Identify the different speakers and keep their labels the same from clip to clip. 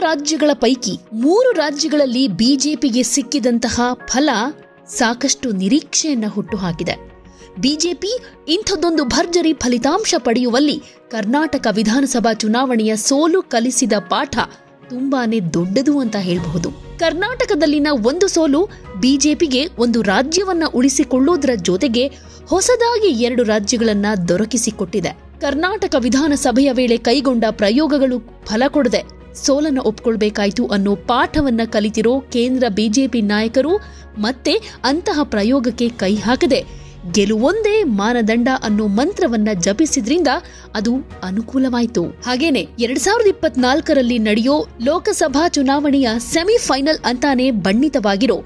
Speaker 1: ರಾಜ್ಯಗಳ ಪೈಕಿ 3 ರಾಜ್ಯಗಳಲ್ಲಿ ಬಿಜೆಪಿಗೆ ಸಿಕ್ಕಿದಂತಹ ಫಲ ಸಾಕಷ್ಟು ನಿರೀಕ್ಷೆಯನ್ನ ಹುಟ್ಟುಹಾಕಿದೆ. ಬಿಜೆಪಿ ಇಂಥದ್ದೊಂದು ಭರ್ಜರಿ ಫಲಿತಾಂಶ ಪಡೆಯುವಲ್ಲಿ ಕರ್ನಾಟಕ ವಿಧಾನಸಭಾ ಚುನಾವಣೆಯ ಸೋಲು ಕಲಿಸಿದ ಪಾಠ ತುಂಬಾನೇ ದೊಡ್ಡದು ಅಂತ ಹೇಳಬಹುದು. ಕರ್ನಾಟಕದಲ್ಲಿನ ಒಂದು ಸೋಲು ಬಿಜೆಪಿಗೆ ಒಂದು ರಾಜ್ಯವನ್ನ ಉಳಿಸಿಕೊಳ್ಳುವುದರ ಜೊತೆಗೆ ಹೊಸದಾಗಿ 2 ರಾಜ್ಯಗಳನ್ನ ದೊರಕಿಸಿಕೊಟ್ಟಿದೆ. ಕರ್ನಾಟಕ ವಿಧಾನಸಭೆಯ ವೇಳೆ ಕೈಗೊಂಡ ಪ್ರಯೋಗಗಳು ಫಲ ಕೊಡದೆ ಸೋಲನ್ನು ಒಪ್ಕೊಳ್ಬೇಕಾಯ್ತು ಅನ್ನೋ ಪಾಠವನ್ನ ಕಲಿತಿರೋ ಕೇಂದ್ರ ಬಿಜೆಪಿ ನಾಯಕರು ಮತ್ತೆ ಅಂತಹ ಪ್ರಯೋಗಕ್ಕೆ ಕೈ ಹಾಕದೆ ಗೆಲುವೊಂದೇ ಮಾನದಂಡ ಅನ್ನೋ ಮಂತ್ರವನ್ನ ಜಪಿಸಿದ್ರಿಂದ ಅದು ಅನುಕೂಲವಾಯಿತು. ಹಾಗೇನೆ 2024ರಲ್ಲಿ ನಡೆಯೋ ಲೋಕಸಭಾ ಚುನಾವಣೆಯ ಸೆಮಿಫೈನಲ್ ಅಂತಾನೆ ಬಣ್ಣಿತವಾಗಿರೋ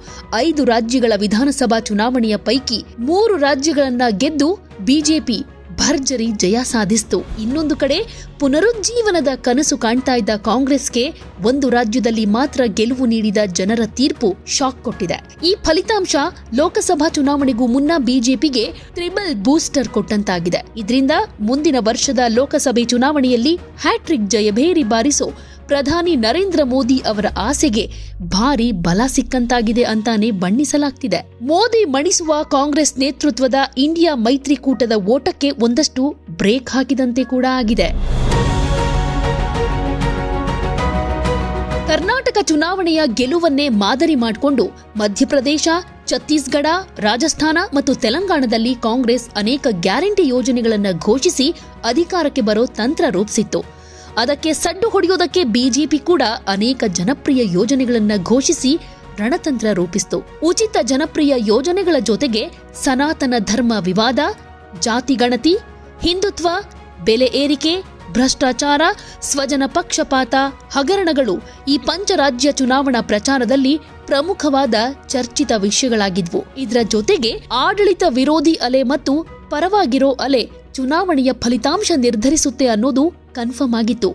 Speaker 1: 5 ರಾಜ್ಯಗಳ ವಿಧಾನಸಭಾ ಚುನಾವಣೆಯ ಪೈಕಿ 3 ರಾಜ್ಯಗಳನ್ನ ಗೆದ್ದು ಬಿಜೆಪಿ ಭರ್ಜರಿ ಜಯ ಸಾಧಿಸಿತು. ಇನ್ನೊಂದು ಕಡೆ ಪುನರುಜ್ಜೀವನದ ಕನಸು ಕಾಣ್ತಾ ಇದ್ದ ಕಾಂಗ್ರೆಸ್ಗೆ ಒಂದು ರಾಜ್ಯದಲ್ಲಿ ಮಾತ್ರ ಗೆಲುವು ನೀಡಿದ ಜನರ ತೀರ್ಪು ಶಾಕ್ ಕೊಟ್ಟಿದೆ. ಈ ಫಲಿತಾಂಶ ಲೋಕಸಭಾ ಚುನಾವಣೆಗೂ ಮುನ್ನ ಬಿಜೆಪಿಗೆ ಟ್ರಿಬಲ್ ಬೂಸ್ಟರ್ ಕೊಟ್ಟಂತಾಗಿದೆ. ಇದರಿಂದ ಮುಂದಿನ ವರ್ಷದ ಲೋಕಸಭೆ ಚುನಾವಣೆಯಲ್ಲಿ ಹ್ಯಾಟ್ರಿಕ್ ಜಯಭೇರಿ ಬಾರಿಸೋ ಪ್ರಧಾನಿ ನರೇಂದ್ರ ಮೋದಿ ಅವರ ಆಸೆಗೆ ಭಾರಿ ಬಲ ಸಿಕ್ಕಂತಾಗಿದೆ ಅಂತಾನೆ ಬಣ್ಣಿಸಲಾಗ್ತಿದೆ. ಮೋದಿ ಮಣಿಸುವ ಕಾಂಗ್ರೆಸ್ ನೇತೃತ್ವದ ಇಂಡಿಯಾ ಮೈತ್ರಿಕೂಟದ ಓಟಕ್ಕೆ ಒಂದಷ್ಟು ಬ್ರೇಕ್ ಹಾಕಿದಂತೆ ಕೂಡ ಆಗಿದೆ. ಕರ್ನಾಟಕ ಚುನಾವಣೆಯ ಗೆಲುವನ್ನೇ ಮಾದರಿ ಮಾಡಿಕೊಂಡು ಮಧ್ಯಪ್ರದೇಶ, ಛತ್ತೀಸ್ಗಢ, ರಾಜಸ್ಥಾನ ಮತ್ತು ತೆಲಂಗಾಣದಲ್ಲಿ ಕಾಂಗ್ರೆಸ್ ಅನೇಕ ಗ್ಯಾರಂಟಿ ಯೋಜನೆಗಳನ್ನು ಘೋಷಿಸಿ ಅಧಿಕಾರಕ್ಕೆ ಬರೋ ತಂತ್ರ ರೂಪಿಸಿತ್ತು. ಅದಕ್ಕೆ ಸಡ್ಡು ಹೊಡೆಯೋದಕ್ಕೆ ಬಿಜೆಪಿ ಕೂಡ ಅನೇಕ ಜನಪ್ರಿಯ ಯೋಜನೆಗಳನ್ನು ಘೋಷಿಸಿ ರಣತಂತ್ರ ರೂಪಿಸಿತು. ಉಚಿತ ಜನಪ್ರಿಯ ಯೋಜನೆಗಳ ಜೊತೆಗೆ ಸನಾತನ ಧರ್ಮ ವಿವಾದ, ಜಾತಿ ಗಣತಿ, ಹಿಂದುತ್ವ, ಬೆಲೆ ಏರಿಕೆ, ಭ್ರಷ್ಟಾಚಾರ, ಸ್ವಜನ ಪಕ್ಷಪಾತ ಹಗರಣಗಳು ಈ ಪಂಚರಾಜ್ಯ ಚುನಾವಣಾ ಪ್ರಚಾರದಲ್ಲಿ ಪ್ರಮುಖವಾದ ಚರ್ಚಿತ ವಿಷಯಗಳಾಗಿದ್ವು. ಇದರ ಜೊತೆಗೆ ಆಡಳಿತ ವಿರೋಧಿ ಅಲೆ ಮತ್ತು ಪರವಾಗಿರೋ ಅಲೆ ಚುನಾವಣೆಯ ಫಲಿತಾಂಶ ನಿರ್ಧರಿಸುತ್ತೆ ಅನ್ನೋದು ಕನ್ಫರ್ಮ್ ಆಗಿತ್ತು.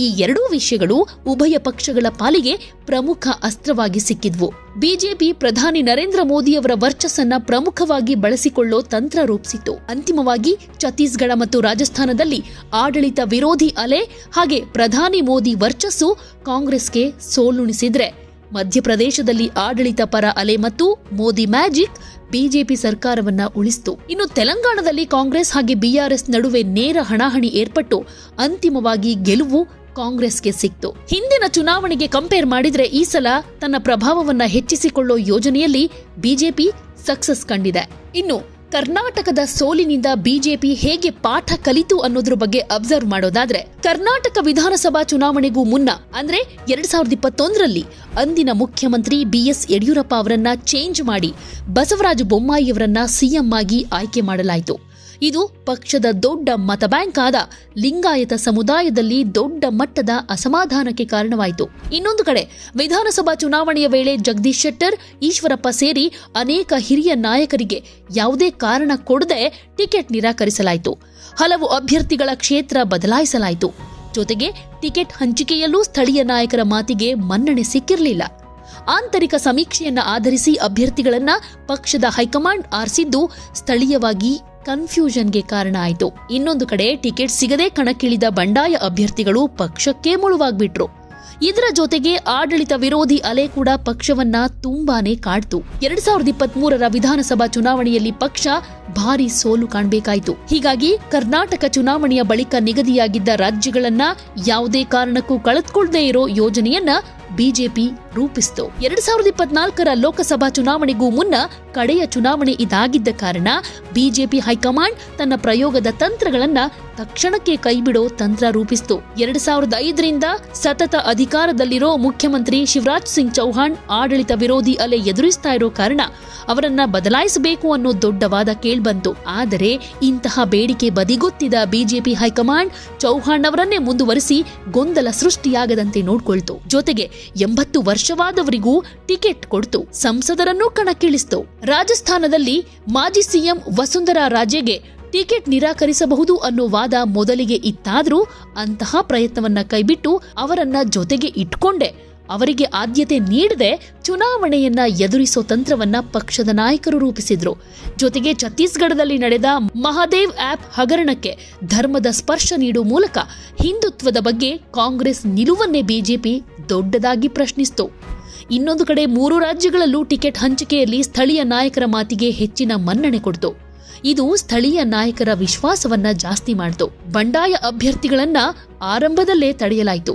Speaker 1: ಈ 2 ವಿಷಯಗಳು ಉಭಯ ಪಕ್ಷಗಳ ಪಾಲಿಗೆ ಪ್ರಮುಖ ಅಸ್ತ್ರವಾಗಿ ಸಿಕ್ಕಿದ್ವು. ಬಿಜೆಪಿ ಪ್ರಧಾನಿ ನರೇಂದ್ರ ಮೋದಿಯವರ ವರ್ಚಸ್ಸನ್ನ ಪ್ರಮುಖವಾಗಿ ಬಳಸಿಕೊಳ್ಳೋ ತಂತ್ರ ರೂಪಿಸಿತ್ತು. ಅಂತಿಮವಾಗಿ ಛತ್ತೀಸ್ಗಢ ಮತ್ತು ರಾಜಸ್ಥಾನದಲ್ಲಿ ಆಡಳಿತ ವಿರೋಧಿ ಅಲೆ ಹಾಗೆ ಪ್ರಧಾನಿ ಮೋದಿ ವರ್ಚಸ್ಸು ಕಾಂಗ್ರೆಸ್ಗೆ ಸೋಲುಣಿಸಿದ್ರೆ, ಮಧ್ಯಪ್ರದೇಶದಲ್ಲಿ ಆಡಳಿತ ಪರ ಅಲೆ ಮತ್ತು ಮೋದಿ ಮ್ಯಾಜಿಕ್ ಬಿಜೆಪಿ ಸರ್ಕಾರವನ್ನ ಉಳಿಸಿತು. ಇನ್ನು ತೆಲಂಗಾಣದಲ್ಲಿ ಕಾಂಗ್ರೆಸ್ ಹಾಗೆ ಬಿಆರ್ಎಸ್ ನಡುವೆ ನೇರ ಹಣಾಹಣಿ ಏರ್ಪಟ್ಟು ಅಂತಿಮವಾಗಿ ಗೆಲುವು ಕಾಂಗ್ರೆಸ್ಗೆ ಸಿಕ್ತು. ಹಿಂದಿನ ಚುನಾವಣೆಗೆ ಕಂಪೇರ್ ಮಾಡಿದ್ರೆ ಈ ಸಲ ತನ್ನ ಪ್ರಭಾವವನ್ನ ಹೆಚ್ಚಿಸಿಕೊಳ್ಳೋ ಯೋಜನೆಯಲ್ಲಿ ಬಿಜೆಪಿ ಸಕ್ಸಸ್ ಕಂಡಿದೆ. ಇನ್ನು ಕರ್ನಾಟಕದ ಸೋಲಿನಿಂದ ಬಿಜೆಪಿ ಹೇಗೆ ಪಾಠ ಕಲಿತು ಅನ್ನೋದ್ರ ಬಗ್ಗೆ ಅಬ್ಸರ್ವ್ ಮಾಡೋದಾದ್ರೆ, ಕರ್ನಾಟಕ ವಿಧಾನಸಭಾ ಚುನಾವಣೆಗೂ ಮುನ್ನ ಅಂದ್ರೆ 2021ರಲ್ಲಿ ಅಂದಿನ ಮುಖ್ಯಮಂತ್ರಿ ಬಿಎಸ್ ಯಡಿಯೂರಪ್ಪ ಅವರನ್ನ ಚೇಂಜ್ ಮಾಡಿ ಬಸವರಾಜ ಬೊಮ್ಮಾಯಿ ಅವರನ್ನ ಸಿಎಂ ಆಗಿ ಆಯ್ಕೆ ಮಾಡಲಾಯಿತು. ಇದು ಪಕ್ಷದ ದೊಡ್ಡ ಮತ ಬ್ಯಾಂಕ್ ಆದ ಲಿಂಗಾಯತ ಸಮುದಾಯದಲ್ಲಿ ದೊಡ್ಡ ಮಟ್ಟದ ಅಸಮಾಧಾನಕ್ಕೆ ಕಾರಣವಾಯಿತು. ಇನ್ನೊಂದು ಕಡೆ ವಿಧಾನಸಭಾ ಚುನಾವಣೆಯ ವೇಳೆ ಜಗದೀಶ್ ಶೆಟ್ಟರ್, ಈಶ್ವರಪ್ಪ ಸೇರಿ ಅನೇಕ ಹಿರಿಯ ನಾಯಕರಿಗೆ ಯಾವುದೇ ಕಾರಣ ಕೊಡದೆ ಟಿಕೆಟ್ ನಿರಾಕರಿಸಲಾಯಿತು. ಹಲವು ಅಭ್ಯರ್ಥಿಗಳ ಕ್ಷೇತ್ರ ಬದಲಾಯಿಸಲಾಯಿತು. ಜೊತೆಗೆ ಟಿಕೆಟ್ ಹಂಚಿಕೆಯಲ್ಲೂ ಸ್ಥಳೀಯ ನಾಯಕರ ಮಾತಿಗೆ ಮನ್ನಣೆ ಸಿಕ್ಕಿರಲಿಲ್ಲ. ಆಂತರಿಕ ಸಮೀಕ್ಷೆಯನ್ನ ಆಧರಿಸಿ ಅಭ್ಯರ್ಥಿಗಳನ್ನ ಪಕ್ಷದ ಹೈಕಮಾಂಡ್ ಆರಿಸಿದ್ದು ಸ್ಥಳೀಯವಾಗಿ ಕನ್ಫ್ಯೂಷನ್ಗೆ ಕಾರಣ ಆಯಿತು. ಇನ್ನೊಂದು ಕಡೆ ಟಿಕೆಟ್ ಸಿಗದೆ ಕಣಕ್ಕಿಳಿದ ಬಂಡಾಯ ಅಭ್ಯರ್ಥಿಗಳು ಪಕ್ಷಕ್ಕೆ ಮುಳುವಾಗ್ಬಿಟ್ರು. ಇದರ ಜೊತೆಗೆ ಆಡಳಿತ ವಿರೋಧಿ ಅಲೆ ಕೂಡ ಪಕ್ಷವನ್ನ ತುಂಬಾನೇ ಕಾಡ್ತು. 2023ರ ವಿಧಾನಸಭಾ ಚುನಾವಣೆಯಲ್ಲಿ ಪಕ್ಷ ಭಾರಿ ಸೋಲು ಕಾಣಬೇಕಾಯಿತು. ಹೀಗಾಗಿ ಕರ್ನಾಟಕ ಚುನಾವಣೆಯ ಬಳಿಕ ನಿಗದಿಯಾಗಿದ್ದ ರಾಜ್ಯಗಳನ್ನ ಯಾವುದೇ ಕಾರಣಕ್ಕೂ ಕಳೆದುಕೊಳ್ಳದೇ ಇರೋ ಯೋಜನೆಯನ್ನ ಬಿಜೆಪಿ ರೂಪಿಸಿತು. 2024ರ ಲೋಕಸಭಾ ಚುನಾವಣೆಗೂ ಮುನ್ನ ಕಡೆಯ ಚುನಾವಣೆ ಇದಾಗಿದ್ದ ಕಾರಣ ಬಿಜೆಪಿ ಹೈಕಮಾಂಡ್ ತನ್ನ ಪ್ರಯೋಗದ ತಂತ್ರಗಳನ್ನ ತಕ್ಷಣಕ್ಕೆ ಕೈಬಿಡೋ ತಂತ್ರ ರೂಪಿಸಿತು. 2005ರಿಂದ ಸತತ ಅಧಿಕಾರದಲ್ಲಿರೋ ಮುಖ್ಯಮಂತ್ರಿ ಶಿವರಾಜ್ ಸಿಂಗ್ ಚೌಹಾಣ್ ಆಡಳಿತ ವಿರೋಧಿ ಅಲೆ ಎದುರಿಸ್ತಾ ಇರೋ ಕಾರಣ ಅವರನ್ನ ಬದಲಾಯಿಸಬೇಕು ಅನ್ನೋ ದೊಡ್ಡ ವಾದ ಕೇಳ್ಬಂತು. ಆದರೆ ಇಂತಹ ಬೇಡಿಕೆ ಬದಿಗೊತ್ತಿದ ಬಿಜೆಪಿ ಹೈಕಮಾಂಡ್ ಚೌಹಾಣ್ ಅವರನ್ನೇ ಮುಂದುವರಿಸಿ ಗೊಂದಲ ಸೃಷ್ಟಿಯಾಗದಂತೆ ನೋಡ್ಕೊಳ್ತು. ಜೊತೆಗೆ 80 ವರ್ಷವಾದವರಿಗೂ ಟಿಕೆಟ್ ಕೊಡ್ತು. ಸಂಸದರನ್ನೂ ಕಣಕ್ಕಿಳಿಸ್ತು. ರಾಜಸ್ಥಾನದಲ್ಲಿ ಮಾಜಿ ಸಿಎಂ ವಸುಂಧರಾ ರಾಜೆಗೆ ಟಿಕೆಟ್ ನಿರಾಕರಿಸಬಹುದು ಅನ್ನೋ ವಾದ ಮೊದಲಿಗೆ ಇತ್ತಾದ್ರೂ ಅಂತಹ ಪ್ರಯತ್ನವನ್ನ ಕೈಬಿಟ್ಟು ಅವರನ್ನ ಜೊತೆಗೆ ಇಟ್ಕೊಂಡೆ ಅವರಿಗೆ ಆದ್ಯತೆ ನೀಡದೆ ಚುನಾವಣೆಯನ್ನ ಎದುರಿಸೋ ತಂತ್ರವನ್ನ ಪಕ್ಷದ ನಾಯಕರು ರೂಪಿಸಿದ್ರು. ಜೊತೆಗೆ ಛತ್ತೀಸ್ಗಢದಲ್ಲಿ ನಡೆದ ಮಹಾದೇವ್ ಆಪ್ ಹಗರಣಕ್ಕೆ ಧರ್ಮದ ಸ್ಪರ್ಶ ನೀಡುವ ಮೂಲಕ ಹಿಂದುತ್ವದ ಬಗ್ಗೆ ಕಾಂಗ್ರೆಸ್ ನಿಲುವನ್ನೇ ಬಿಜೆಪಿ ದೊಡ್ಡದಾಗಿ ಪ್ರಶ್ನಿಸಿತು. ಇನ್ನೊಂದು ಕಡೆ 3 ರಾಜ್ಯಗಳಲ್ಲೂ ಟಿಕೆಟ್ ಹಂಚಿಕೆಯಲ್ಲಿ ಸ್ಥಳೀಯ ನಾಯಕರ ಮಾತಿಗೆ ಹೆಚ್ಚಿನ ಮನ್ನಣೆ ಕೊಡ್ತು. ಇದು ಸ್ಥಳೀಯ ನಾಯಕರ ವಿಶ್ವಾಸವನ್ನ ಜಾಸ್ತಿ ಮಾಡಿತು. ಬಂಡಾಯ ಅಭ್ಯರ್ಥಿಗಳನ್ನ ಆರಂಭದಲ್ಲೇ ತಡೆಯಲಾಯಿತು.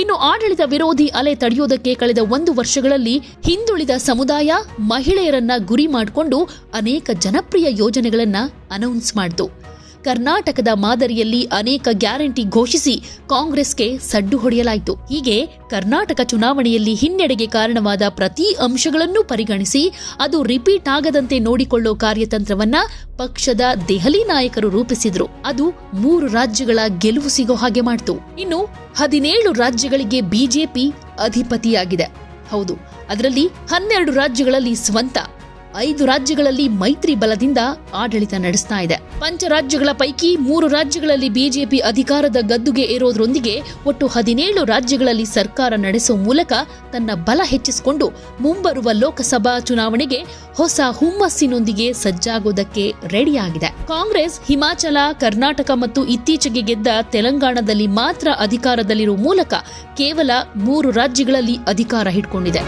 Speaker 1: ಇನ್ನು ಆಡಳಿತ ವಿರೋಧಿ ಅಲೆ ತಡೆಯೋದಕ್ಕೆ ಕಳೆದ 1 ವರ್ಷಗಳಲ್ಲಿ ಹಿಂದುಳಿದ ಸಮುದಾಯ, ಮಹಿಳೆಯರನ್ನ ಗುರಿ ಮಾಡಿಕೊಂಡು ಅನೇಕ ಜನಪ್ರಿಯ ಯೋಜನೆಗಳನ್ನ ಅನೌನ್ಸ್ ಮಾಡಿತು. ಕರ್ನಾಟಕದ ಮಾದರಿಯಲ್ಲಿ ಅನೇಕ ಗ್ಯಾರಂಟಿ ಘೋಷಿಸಿ ಕಾಂಗ್ರೆಸ್ಗೆ ಸಡ್ಡು ಹೊಡೆಯಲಾಯಿತು. ಹೀಗೆ ಕರ್ನಾಟಕ ಚುನಾವಣೆಯಲ್ಲಿ ಹಿನ್ನಡೆಗೆ ಕಾರಣವಾದ ಪ್ರತಿ ಅಂಶಗಳನ್ನು ಪರಿಗಣಿಸಿ ಅದು ರಿಪೀಟ್ ಆಗದಂತೆ ನೋಡಿಕೊಳ್ಳೋ ಕಾರ್ಯತಂತ್ರವನ್ನ ಪಕ್ಷದ ದೆಹಲಿ ನಾಯಕರು ರೂಪಿಸಿದ್ರು. ಅದು 3 ರಾಜ್ಯಗಳ ಗೆಲುವು ಸಿಗೋ ಹಾಗೆ ಮಾಡಿತು. ಇನ್ನು 17 ರಾಜ್ಯಗಳಿಗೆ ಬಿಜೆಪಿ ಅಧಿಪತಿಯಾಗಿದೆ. ಹೌದು, ಅದರಲ್ಲಿ 12 ರಾಜ್ಯಗಳಲ್ಲಿ ಸ್ವಂತ, 5 ರಾಜ್ಯಗಳಲ್ಲಿ ಮೈತ್ರಿ ಬಲದಿಂದ ಆಡಳಿತ ನಡೆಸ್ತಾ ಇದೆ. ಪಂಚರಾಜ್ಯಗಳ ಪೈಕಿ 3 ರಾಜ್ಯಗಳಲ್ಲಿ ಬಿಜೆಪಿ ಅಧಿಕಾರದ ಗದ್ದುಗೆ ಏರೋದ್ರೊಂದಿಗೆ ಒಟ್ಟು 17 ರಾಜ್ಯಗಳಲ್ಲಿ ಸರ್ಕಾರ ನಡೆಸುವ ಮೂಲಕ ತನ್ನ ಬಲ ಹೆಚ್ಚಿಸಿಕೊಂಡು ಮುಂಬರುವ ಲೋಕಸಭಾ ಚುನಾವಣೆಗೆ ಹೊಸ ಹುಮ್ಮಸ್ಸಿನೊಂದಿಗೆ ಸಜ್ಜಾಗೋದಕ್ಕೆ ರೆಡಿಯಾಗಿದೆ. ಕಾಂಗ್ರೆಸ್ ಹಿಮಾಚಲ, ಕರ್ನಾಟಕ ಮತ್ತು ಇತ್ತೀಚೆಗೆ ಗೆದ್ದ ತೆಲಂಗಾಣದಲ್ಲಿ ಮಾತ್ರ ಅಧಿಕಾರದಲ್ಲಿರುವ ಮೂಲಕ ಕೇವಲ 3 ರಾಜ್ಯಗಳಲ್ಲಿ ಅಧಿಕಾರ ಹಿಡ್ಕೊಂಡಿದೆ.